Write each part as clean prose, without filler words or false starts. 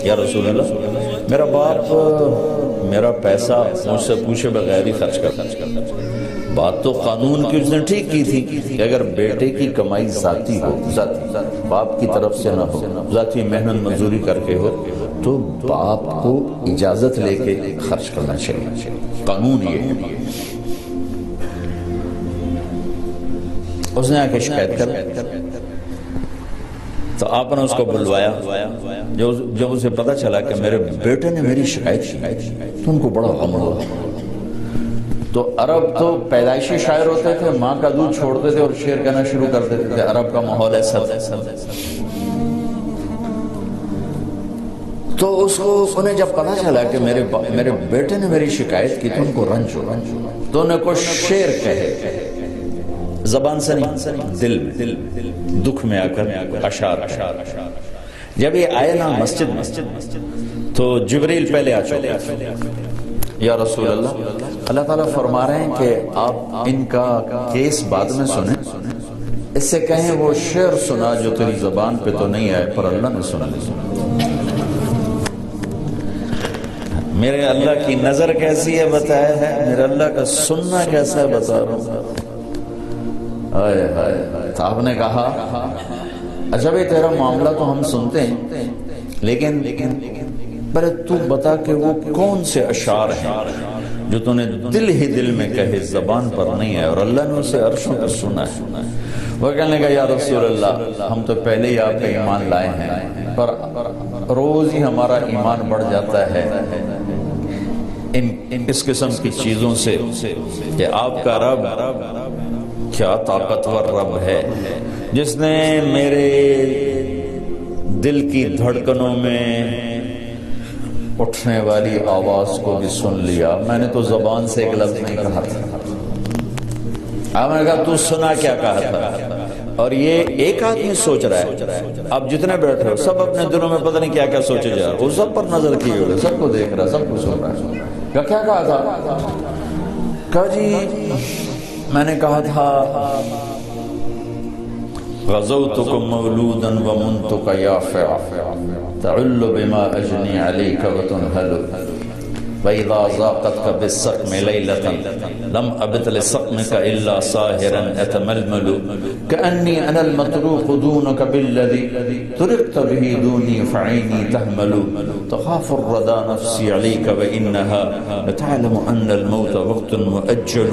یا رسول اللہ میرا باپ میرا پیسہ مجھ سے پوچھے بغیر ہی خرچ کرتا ہے۔ بات تو قانون کی اس نے ٹھیک کی تھی کہ اگر بیٹے کی کمائی ذاتی ہو، ذاتی باپ کی طرف سے نہ ہو، ذاتی محنت مزدوری کر کے ہو، تو باپ کو اجازت لے کے خرچ کرنا چاہیے، قانون یہ ہے۔ اس نے آ کے شکایت کر، تو آپ نے اس کو بلوایا۔ جب اسے پتا چلا کہ میرے بیٹے نے میری شکایت کی تو ان کو بڑا غم ہوا۔ تو عرب تو پیدائشی شاعر ہوتے تھے، ماں کا دودھ چھوڑتے تھے اور شعر کہنا شروع کر دیتے تھے، عرب کا ماحول ایسا تھا۔ تو اس کو انہیں جب پتا چلا کہ میرے بیٹے نے میری شکایت کی تو ان کو رنج ہوا، تو انہیں کچھ شعر کہے، زبان سے نہیں، دل میں، دکھ میں آ کر اشعار۔ جب یہ آئے نا مسجد تو جبریل پہلے آ چکے، یا رسول اللہ تعالیٰ فرما رہے ہیں کہ آپ ان کا کیس بعد میں سنیں، اس سے کہیں وہ شعر سنا جو تیری زبان پہ تو نہیں آئے پر اللہ نے سنا۔ میرے اللہ کی نظر کیسی ہے بتایا ہے، میرے اللہ کا سننا کیسا ہے بتا رہا ہوں۔ تو آپ نے کہا اچھا بھائی تیرا معاملہ تو ہم سنتے ہیں، لیکن پر تو بتا کہ وہ کون سے اشعار ہیں جو تو نے دل ہی دل میں کہے، زبان پر نہیں ہے، اور اللہ نے اسے عرشوں پر سنا ہے۔ وہ کہنے لگا یا رسول اللہ ہم تو پہلے ہی آپ کا ایمان لائے ہیں، پر روز ہی ہمارا ایمان بڑھ جاتا ہے اس قسم کی چیزوں سے کہ آپ کا رب کیا طاقتور رب ہے، جس نے میرے دل کی دھڑکنوں میں اٹھنے والی آواز کو بھی سن لیا۔ میں نے تو زبان سے ایک لفظ نہیں کہا تھا، آپ نے کہا تو سنا کیا کہا تھا۔ اور یہ ایک آدمی سوچ رہا ہے، اب جتنے بیٹھ رہے ہو سب اپنے دلوں میں پتہ نہیں کیا کیا سوچے جا رہے، وہ سب پر نظر کیے ہوئے، سب کو دیکھ رہا، سب کو سن رہا ہے۔ کیا کہا تھا؟ کہا جی میں نے کہا تھا غزوتکم مولودا ومنتک یافع تعل بما اجنی علیک وتنہل وَإِذَا ذَاقَتْكَ بِالسَّقْمِ لَيْلَةً لَمْ أَبِتْ لِسَقْمِكَ إِلَّا سَاهِرًا أَتَمَلْمَلُ كَأَنِّي أَنَا الْمَطْرُوقُ دُونَكَ بِالَّذِي تُرِقْتَ بِهِ دُونِي فَعَيْنِي تَهْمَلُ تَخَافُ الرَّدَى نَفْسِي عَلَيْكَ وَإِنَّهَا لَتَعْلَمُ أَنَّ الْمَوْتَ وَقْتٌ مُؤَجَّلُ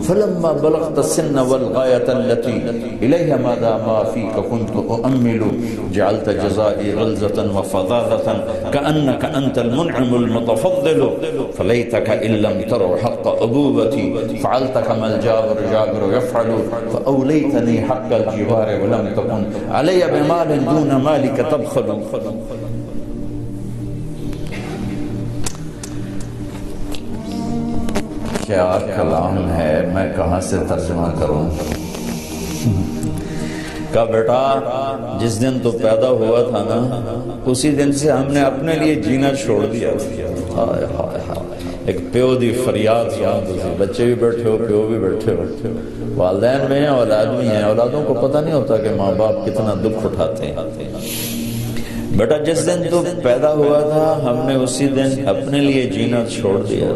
فَلَمَّا بَلَغْتَ السِّنَّ وَالْغَايَةَ الَّتِي إِلَيْهَا مَدَى مَا فِيكَ كُنْتُ أُؤَمِّلُ جَعَلْتَ جَزَائِي غَلْظَةً وَفَظَاظَةً كَأَنَّكَ أَنْتَ الْمُنْعِمُ الْمُتَفَضِّلُ فليتك إن لم تروا حق أبوبتي فعلت كما الجابر جابر يفعل فأوليتني حق الجوار ولم تكن علي بمال دون مالك تبخل۔ کیا کلام ہے، میں کہاں سے ترجمہ کروں؟ کہا بیٹا جس دن تو پیدا ہوا تھا نا اسی دن سے ہم نے اپنے لیے جینا چھوڑ دیا۔ ایک پیو دی فریاد سنا، بچے بھی بیٹھے ہو، پیو بھی بیٹھے ہو، والدین میں ہیں، اولاد بھی ہیں، اولادوں کو پتہ نہیں ہوتا کہ ماں باپ کتنا دکھ اٹھاتے ہیں۔ بیٹا جس دن تو پیدا ہوا تھا ہم نے اسی دن اپنے لیے جینا چھوڑ دیا،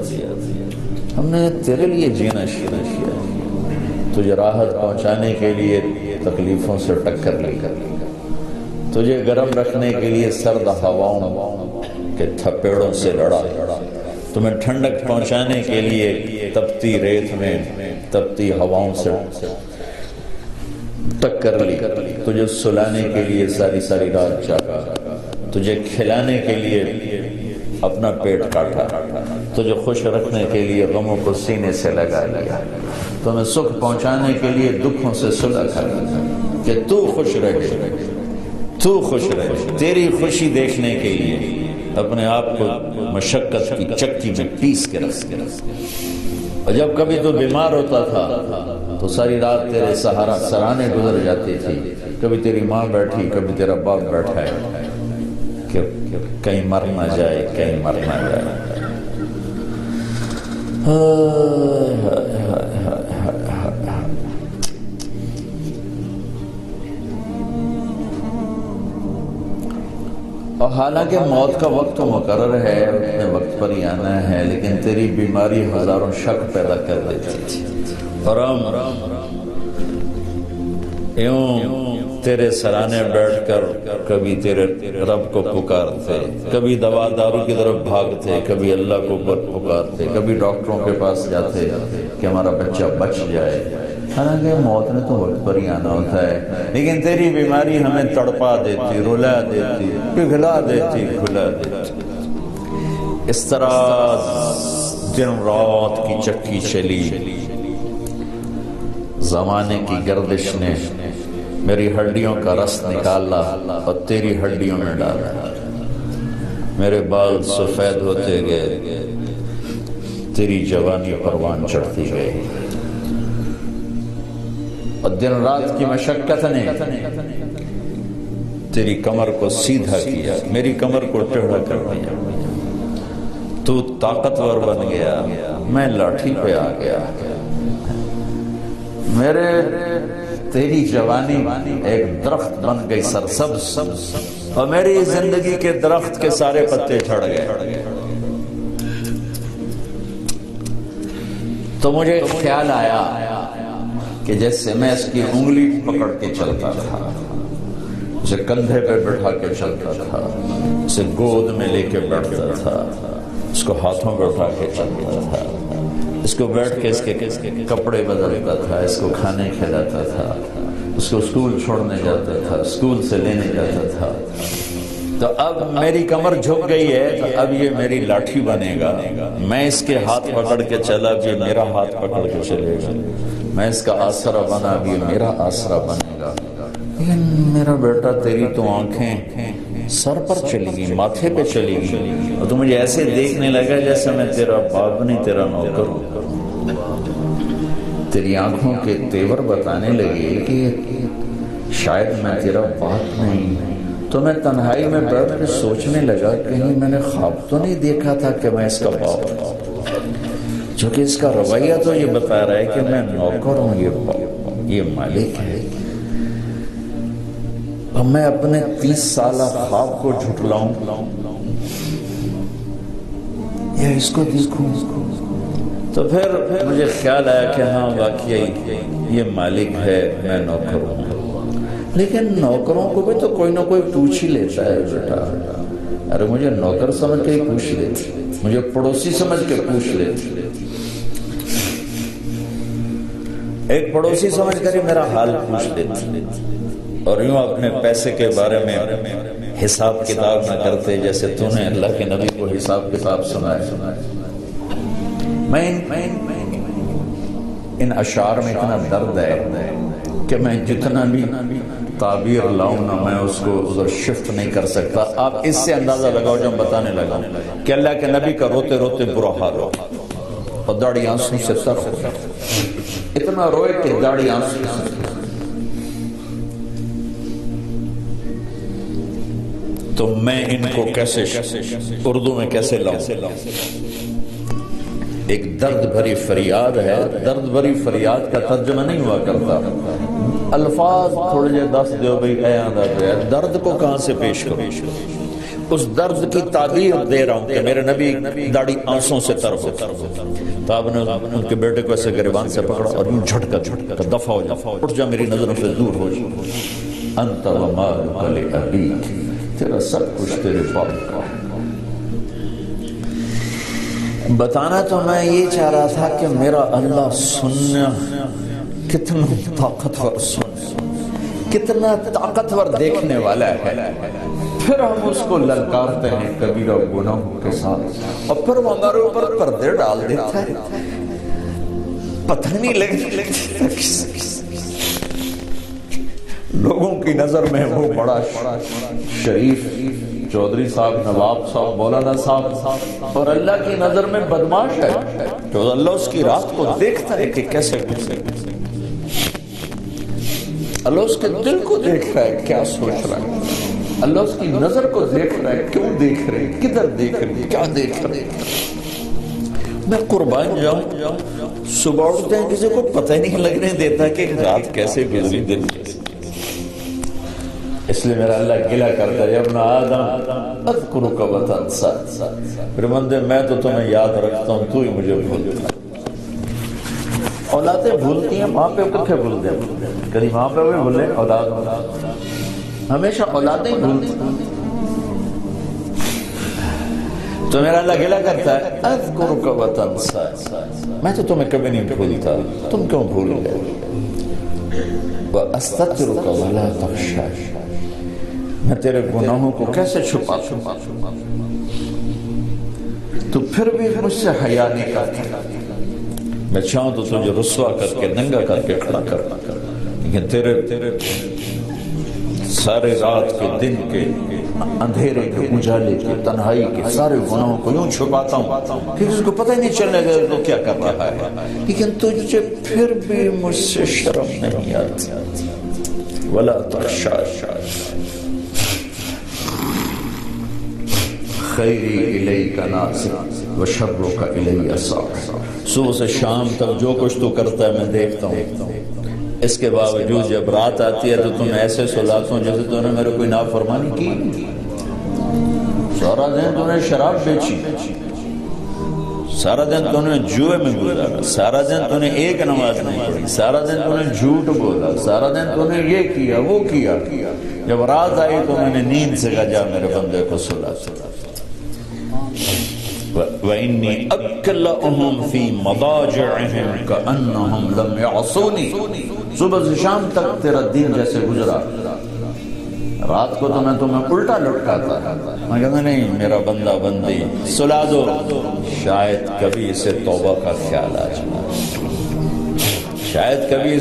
ہم نے تیرے لیے جینا شروع کیا، تجھے راحت پہنچانے کے لیے تکلیفوں سے ٹکر لی، تجھے گرم رکھنے کے لیے سرد ہواؤں کے تھپیڑوں سے لڑا، تمہیں ٹھنڈک پہنچانے کے لیے تپتی ریت میں تپتی ہواؤں سے ٹکر لی، تجھے سلانے کے لیے ساری ساری رات جاگا، تجھے کھلانے کے لیے اپنا پیٹ کاٹا، تجھے خوش رکھنے کے لیے غموں کو سینے سے لگا لیا، تمہیں سکھ پہنچانے کے لیے دکھوں سے صلح کر کہ تو خوش رہے، تو خوش رہے، تیری خوشی دیکھنے کے لیے اپنے آپ کو مشقت کی چکی میں پیس کے رکھ۔ اور جب کبھی تو بیمار ہوتا تھا تو ساری رات تیرے سہارا سرانے گزر جاتی تھی، کبھی تیری ماں بیٹھی، کبھی تیرا باپ بیٹھا ہے کہ کہیں مر نہ جائے، کہیں مر نہ جائے۔ اور حالانکہ موت کا وقت تو مقرر ہے، اپنے وقت پر ہی آنا ہے، لیکن تیری بیماری ہزاروں شک پیدا کر دیتی تھی۔ اور یوں تیرے سرانے بیٹھ کر کبھی تیرے رب کو پکارتے، کبھی دوا دارو کی طرف بھاگتے، کبھی اللہ کو پکارتے، کبھی ڈاکٹروں کے پاس جاتے کہ ہمارا بچہ بچ جائے۔ حالانکہ موت نے تو وقت پر ہی آنا ہوتا ہے، لیکن تیری بیماری ہمیں تڑپا دیتی، رلا دیتی، پگھلا دیتی، کھلا دیتی۔ اس طرح دن رات کی چکی چلی، زمانے کی گردش نے میری ہڈیوں کا رس نکالا اور تیری ہڈیوں میں ڈالا، میرے بال سفید ہوتے گئے، تیری جوانی پروان چڑھتی گئی، اور دن رات کی مشقت نے تیری کمر کو سیدھا کیا، میری کمر کو ٹیڑھا کر دیا۔ تو طاقتور بن گیا، میں لاٹھی پہ آ گیا۔ تیری جوانی ایک درخت بن گئی سرسبز، اور میری زندگی کے درخت کے سارے پتے جھڑ گئے۔ تو مجھے خیال آیا کہ جیسے میں اس کی انگلی پکڑ کے چلتا تھا، اسے کندھے پہ بٹھا کے چلتا تھا، اسے گود میں لے کے بیٹھتا تھا، اس کو ہاتھوں پہ اٹھا کے چلتا تھا، اس کو بیٹھ کے اس کے کپڑے بدلتا تھا، اس کو کھانے کھلاتا تھا، اس کو اسکول چھوڑنے جاتا تھا، اسکول سے لینے جاتا تھا۔ تو اب میری کمر جھک گئی ہے، تو اب یہ میری لاٹھی بنے گا، میں اس کے ہاتھ پکڑ کے چلا بھی میرا ہاتھ پکڑ کے چلے گا، میں اس کا آسرا بنا بھی میرا آسرا بنے گا۔ لیکن میرا بیٹا تیری تو آنکھیں سر پر چلی گئی، ماتھے پہ چلی گئی، اور تو مجھے ایسے دیکھنے لگا جیسے میں تیرا باپ نہیں تیرا نوکر ہوں۔ تیری آنکھوں کے تیور بتانے لگے کہ شاید میں تیرا باپ نہیں۔ تو میں تنہائی میں بیٹھ کے سوچنے لگا کہیں میں نے خواب تو نہیں دیکھا تھا کہ میں اس کا باپ ہوں، جو کہ اس کا رویہ تو یہ بتا رہا ہے کہ میں نوکر ہوں، یہ مالک ہے۔ اب میں اپنے 30 سالہ خواب کو جھٹلاؤں یا اس کو دیکھوں؟ تو پھر مجھے خیال آیا کہ ہاں واقعی یہ مالک ہے، میں نوکر ہوں۔ لیکن نوکروں کو بھی تو کوئی نہ کوئی پوچھ ہی لیتا ہے بیٹا۔ ارے مجھے نوکر سمجھ کے ہی پوچھ لیتے، مجھے پڑوسی سمجھ کے پوچھ لیتے، ایک پڑوسی سمجھ کر ہی میرا حال پوچھ لیتے، اور یوں اپنے پیسے کے بارے میں حساب کتاب نہ کرتے جیسے تو نے اللہ کے نبی کو حساب کتاب سنایا۔ میں ان اشعار میں اتنا درد ہے کہ میں جتنا بھی تعبیر لاؤں نہ میں اس کو ادھر شفٹ نہیں کر سکتا۔ آپ اس سے اندازہ لگاؤ جو ہم بتانے لگا کہ اللہ کے نبی کا روتے روتے برا حال ہو اور داڑھی آنسوں سے تر ہو، اتنا روئے کہ داڑھی آنسوں سے۔ تو میں ان کو کیسے اردو میں کیسے لاؤں؟ ایک درد بھری فریاد ہے، درد بھری فریاد کا ترجمہ نہیں ہوا کرتا، الفاظ تھوڑے جے دس دیو بھئی اے آدھا تو ہے، درد کو کہاں سے پیش کرو؟ اس درد کی تعبیر دے رہا ہوں کہ میرے نبی داڑھی آنسوں سے تر ہو۔ تو آپ نے ان کے بیٹے کو ایسے گریبان سے پکڑا اور یوں جھٹکا دفع ہو جا، اٹھ جا، میری نظروں سے دور ہو جا۔ انت ومالک لابیک، تیرا سب کچھ تیرے باپ کا۔ بتانا تو میں یہ چاہ رہا تھا کہ میرا اللہ سننا کتنا طاقتور، کتنا طاقتور دیکھنے والا ہے۔ پھر ہم اس کو للکارتے ہیں کبیرہ گناہوں کے ساتھ، اور پھر وہ ہمارے اوپر پردے ڈال دیتا ہے، پتہ نہیں لگتا لوگوں کی نظر میں وہ بڑا شریف چودھری صاحب، نواب صاحب، مولانا صاحب، اور اللہ کی نظر میں بدماش ہے۔ تو اللہ اس کی رات کو دیکھتا ہے کہ کیسے گزرے، اللہ اس کے دل کو دیکھ رہا ہے کیا سوچ رہا ہے، اللہ اس کی نظر کو دیکھ رہا ہے کیوں دیکھ رہے، کدھر دیکھ رہے، کیا دیکھ رہے۔ میں قربان جاؤں، صبح اٹھتے ہیں کسی کو پتہ ہی نہیں لگنے دیتا کہ رات کیسے گزری، دن کیسے۔ اس لیے میرا اللہ گلہ کرتا ہے، یا ابن آدم اذکرک وتنسا، پھر بندے میں تو تمہیں یاد رکھتا ہوں، تو ہی مجھے بھولتا ہے۔ اولادیں بھولتی ہیں، ماں پہ کتنے بھول دیں، کبھی ماں پہ بھی بھولے، اولاد ہمیشہ اولادیں بھولتی ہیں۔ تو میرا اللہ گلہ کرتا ہے اذکرک وتنسا، میں تو تمہیں کبھی نہیں بھولتا، تم کیوں بھول گئے؟ وَأَسْتَغْفِرُكَ وَلَا تَخْشَىٰ، میں تیرے گناہوں کو کیسے چھپاتا ہوں، تو پھر بھی مجھ سے حیا نہیں کرتا۔ میں چاہوں تو تجھے رسوا کر کے ننگا کر کے کھڑا کر، لیکن تیرے سارے رات کے، دن کے، اندھیرے کے، اجالے کے، تنہائی کے سارے گناہوں کو یوں چھپاتا ہوں کہ کسی کو پتہ ہی نہیں چلنے گا تو کیا کر رہا ہے، لیکن تجھے پھر بھی مجھ سے شرم نہیں آتی۔ ولا تخشى خیری الیک ناظر وشرک الی صاعد، صبح سے شام تک جو کچھ تو کرتا ہے میں دیکھتا ہوں، اس کے باوجود جب رات آتی ہے تو تم ایسے سلاتا ہوں جیسے تو نے میرے کوئی نافرمانی کی۔ سارا دن تو نے شراب بیچی، سارا دن تو نے جوئے میں گزارا، سارا دن تو نے ایک نماز نہیں پڑھی، سارا دن تو نے جھوٹ بولا، سارا دن تو نے یہ کیا وہ کیا، جب رات آئی تو میں نے نیند سے کہا جا میرے بندے کو سلا۔ وَإِنِّي أَكْلَأُهُمْ فِي مَضَاجِعِهِمْ كَأَنَّهُمْ لَمْ يَعْصُونِي، صبح سے شام تک تیرا دن جیسے گزرا، رات کو تو میں تمہیں الٹا لٹکاتا، میں کہتا نہیں میرا بندہ بندی سلا دو، شاید کبھی اسے توبہ کا خیال آ جائے، شاید کبھی